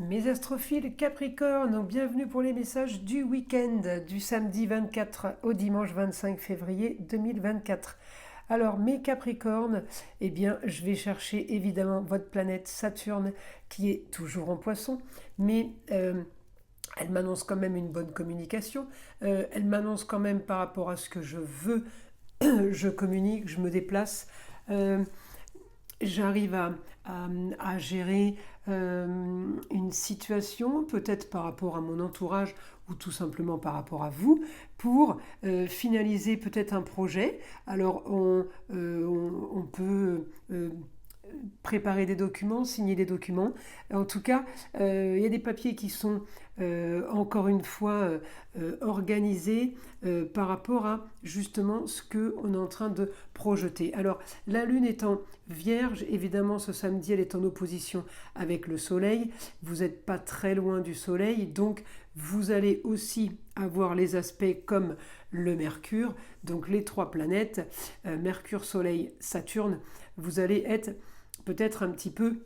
Mes astrophiles Capricorne, donc bienvenue pour les messages du week-end du samedi 24 au dimanche 25 février 2024. Alors mes Capricornes, eh bien je vais chercher évidemment votre planète Saturne qui est toujours en Poisson, mais elle m'annonce quand même une bonne communication, elle m'annonce quand même par rapport à ce que je veux, je communique, je me déplace. Euh, J'arrive à gérer une situation, peut-être par rapport à mon entourage ou tout simplement par rapport à vous, pour finaliser peut-être un projet. Alors on peut préparer des documents, signer des documents. En tout cas, il y a des papiers qui sont encore une fois organisés par rapport à justement ce qu'on est en train de projeter. Alors, la Lune étant vierge, évidemment, ce samedi, elle est en opposition avec le Soleil. Vous n'êtes pas très loin du Soleil, donc vous allez aussi avoir les aspects comme le Mercure, donc les trois planètes, Mercure, Soleil, Saturne. Vous allez être peut-être un petit peu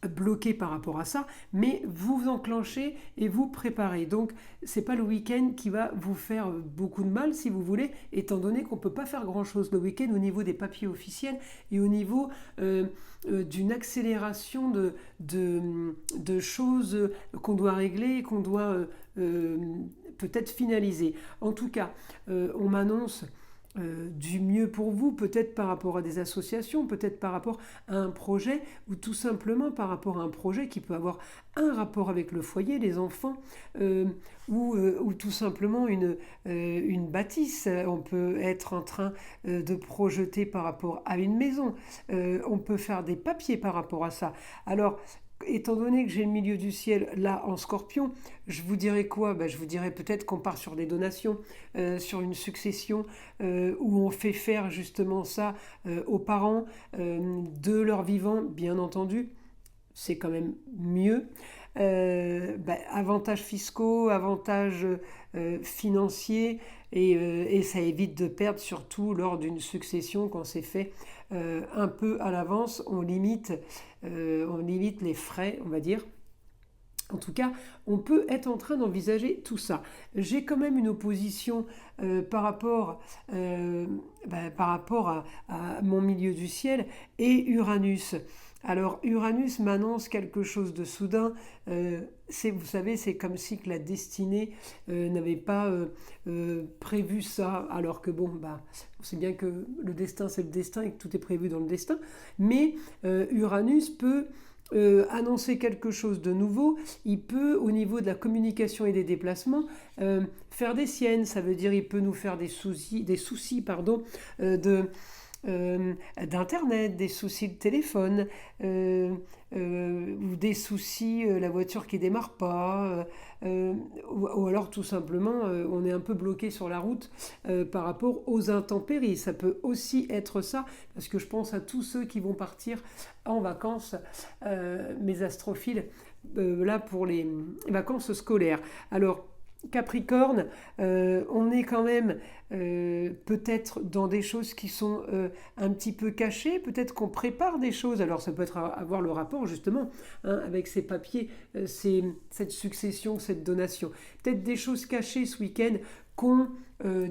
bloqué par rapport à ça, mais vous vous enclenchez et vous préparez. Donc, c'est pas le week-end qui va vous faire beaucoup de mal, si vous voulez, étant donné qu'on peut pas faire grand-chose le week-end au niveau des papiers officiels et au niveau d'une accélération de choses qu'on doit régler, qu'on doit peut-être finaliser. En tout cas, on m'annonce du mieux pour vous, peut-être par rapport à des associations, peut-être par rapport à un projet, ou tout simplement par rapport à un projet qui peut avoir un rapport avec le foyer, les enfants, ou tout simplement une bâtisse. On peut être en train de projeter par rapport à une maison. On peut faire des papiers par rapport à ça. Alors, étant donné que j'ai le milieu du ciel là en scorpion, je vous dirais quoi? Je vous dirais peut-être qu'on part sur des donations, sur une succession où on fait faire justement ça aux parents de leur vivant, bien entendu. C'est quand même mieux. Avantages fiscaux, avantages financiers, et ça évite de perdre, surtout lors d'une succession quand c'est fait un peu à l'avance. On limite les frais, on va dire. En tout cas, on peut être en train d'envisager tout ça. J'ai quand même une opposition par rapport à mon milieu du ciel et Uranus. Alors Uranus m'annonce quelque chose de soudain. Vous savez, c'est comme si que la destinée n'avait pas prévu ça, alors que bon, on sait bien que le destin c'est le destin et que tout est prévu dans le destin. Mais Uranus peut annoncer quelque chose de nouveau. Il peut, au niveau de la communication et des déplacements, faire des siennes. Ça veut dire il peut nous faire des soucis d'internet, des soucis de téléphone, ou des soucis, la voiture qui démarre pas, ou alors tout simplement on est un peu bloqué sur la route par rapport aux intempéries. Ça peut aussi être ça, parce que je pense à tous ceux qui vont partir en vacances, mes astrophiles, là pour les vacances scolaires. Alors, Capricorne, on est quand même peut-être dans des choses qui sont un petit peu cachées, peut-être qu'on prépare des choses, alors ça peut être avoir le rapport justement avec ces papiers, cette succession, cette donation. Peut-être des choses cachées ce week-end qu'on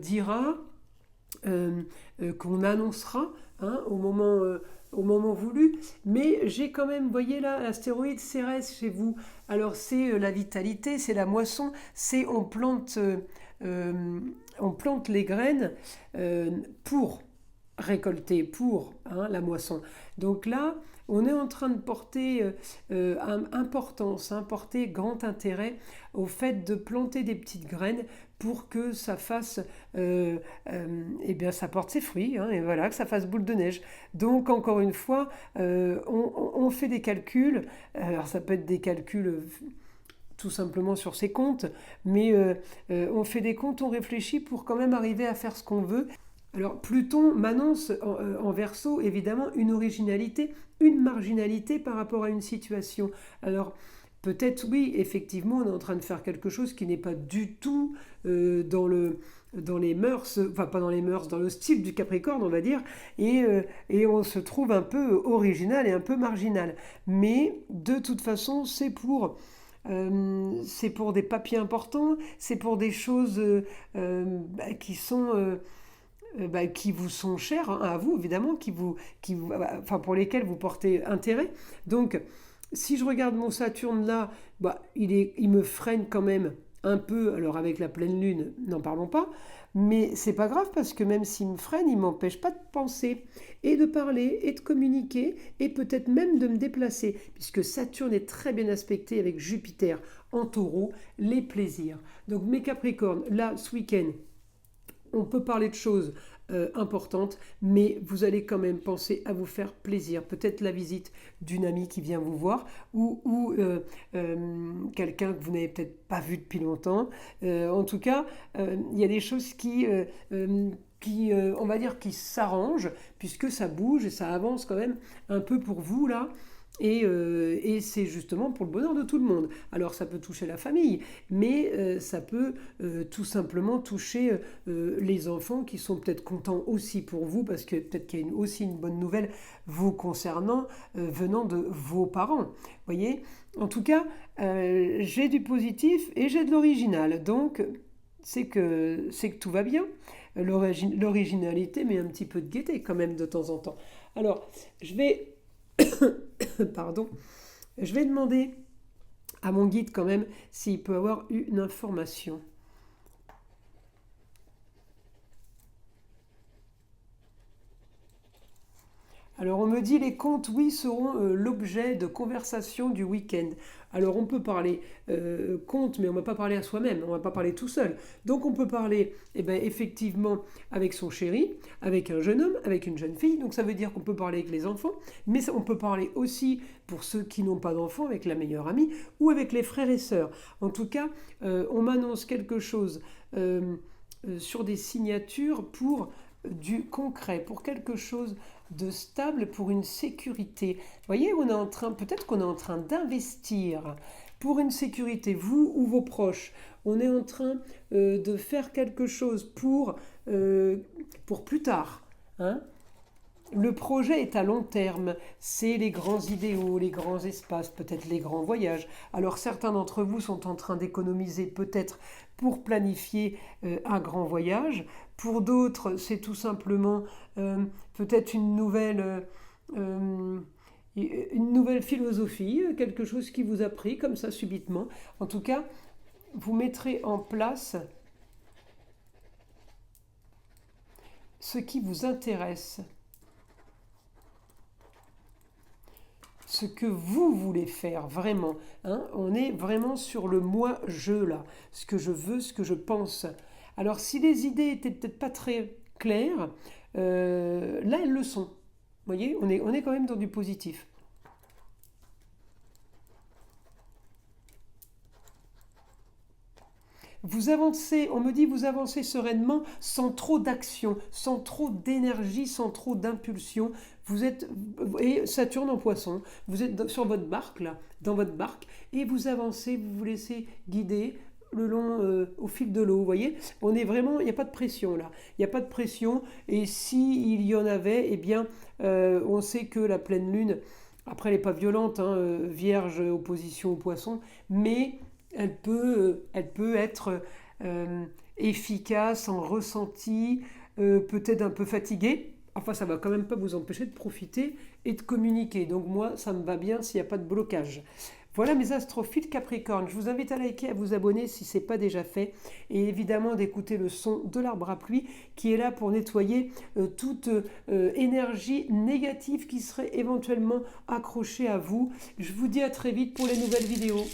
dira, qu'on annoncera au moment voulu, mais j'ai quand même, vous voyez là, l'astéroïde Cérès chez vous. Alors c'est la vitalité, c'est la moisson, c'est on plante les graines pour récolter, pour la moisson. Donc là, on est en train de porter importance, porter grand intérêt au fait de planter des petites graines pour que ça fasse, ça porte ses fruits, et voilà, que ça fasse boule de neige. Donc encore une fois, on fait des calculs. Alors ça peut être des calculs tout simplement sur ses comptes, mais on fait des comptes, on réfléchit pour quand même arriver à faire ce qu'on veut. Alors Pluton m'annonce en Verseau évidemment une originalité, une marginalité par rapport à une situation. Alors peut-être oui, effectivement, on est en train de faire quelque chose qui n'est pas du tout dans dans les mœurs, enfin pas dans les mœurs, dans le style du Capricorne, on va dire, et on se trouve un peu original et un peu marginal. Mais de toute façon, c'est pour des papiers importants, c'est pour des choses qui sont... qui vous sont chères, hein, à vous évidemment, enfin, pour lesquelles vous portez intérêt. Donc, si je regarde mon Saturne là, il me freine quand même un peu. Alors avec la pleine lune, n'en parlons pas. Mais c'est pas grave parce que même s'il me freine, il m'empêche pas de penser et de parler et de communiquer et peut-être même de me déplacer, puisque Saturne est très bien aspecté avec Jupiter en Taureau, les plaisirs. Donc mes Capricornes, là ce week-end, on peut parler de choses importantes, mais vous allez quand même penser à vous faire plaisir. Peut-être la visite d'une amie qui vient vous voir ou quelqu'un que vous n'avez peut-être pas vu depuis longtemps. En tout cas, il y a des choses on va dire, qui s'arrangent, puisque ça bouge et ça avance quand même un peu pour vous là. Et c'est justement pour le bonheur de tout le monde. Alors ça peut toucher la famille, mais ça peut tout simplement toucher les enfants qui sont peut-être contents aussi pour vous, parce que peut-être qu'il y a aussi une bonne nouvelle vous concernant, venant de vos parents. Voyez, en tout cas, j'ai du positif et j'ai de l'original, donc c'est que tout va bien. L'originalité, mais un petit peu de gaieté quand même de temps en temps. Alors, je vais pardon, je vais demander à mon guide quand même s'il peut avoir eu une information. Alors on me dit les contes, oui, seront l'objet de conversation du week-end. Alors on peut parler contes, mais on ne va pas parler à soi-même, on ne va pas parler tout seul. Donc on peut parler effectivement avec son chéri, avec un jeune homme, avec une jeune fille. Donc ça veut dire qu'on peut parler avec les enfants, mais on peut parler aussi pour ceux qui n'ont pas d'enfants, avec la meilleure amie ou avec les frères et sœurs. En tout cas, on m'annonce quelque chose sur des signatures pour du concret, pour quelque chose de stable, pour une sécurité. Vous voyez, peut-être qu'on est en train d'investir pour une sécurité, vous ou vos proches. On est en train de faire quelque chose pour plus tard. Hein. Le projet est à long terme, c'est les grands idéaux, les grands espaces, peut-être les grands voyages. Alors certains d'entre vous sont en train d'économiser peut-être pour planifier un grand voyage. Pour d'autres, c'est tout simplement peut-être une nouvelle philosophie, quelque chose qui vous a pris comme ça subitement. En tout cas, vous mettrez en place ce qui vous intéresse. Ce que vous voulez faire vraiment. Hein, on est vraiment sur le moi-je là. Ce que je veux, ce que je pense. Alors si les idées étaient peut-être pas très claires, là elles le sont. Vous voyez, on est quand même dans du positif. Vous avancez, on me dit, vous avancez sereinement, sans trop d'action, sans trop d'énergie, sans trop d'impulsion. Vous êtes, et Saturne en Poisson, vous êtes sur votre barque là, dans votre barque, et vous avancez, vous vous laissez guider le long, au fil de l'eau, vous voyez. On est vraiment, il n'y a pas de pression là, il n'y a pas de pression. Et s'il y en avait, eh bien, on sait que la pleine lune, après elle n'est pas violente, hein, Vierge opposition au Poisson, mais elle peut être efficace en ressenti, peut-être un peu fatiguée. Enfin, ça ne va quand même pas vous empêcher de profiter et de communiquer. Donc moi, ça me va bien s'il n'y a pas de blocage. Voilà mes astrophiles Capricorne. Je vous invite à liker, à vous abonner si ce n'est pas déjà fait. Et évidemment d'écouter le son de l'arbre à pluie qui est là pour nettoyer toute énergie négative qui serait éventuellement accrochée à vous. Je vous dis à très vite pour les nouvelles vidéos.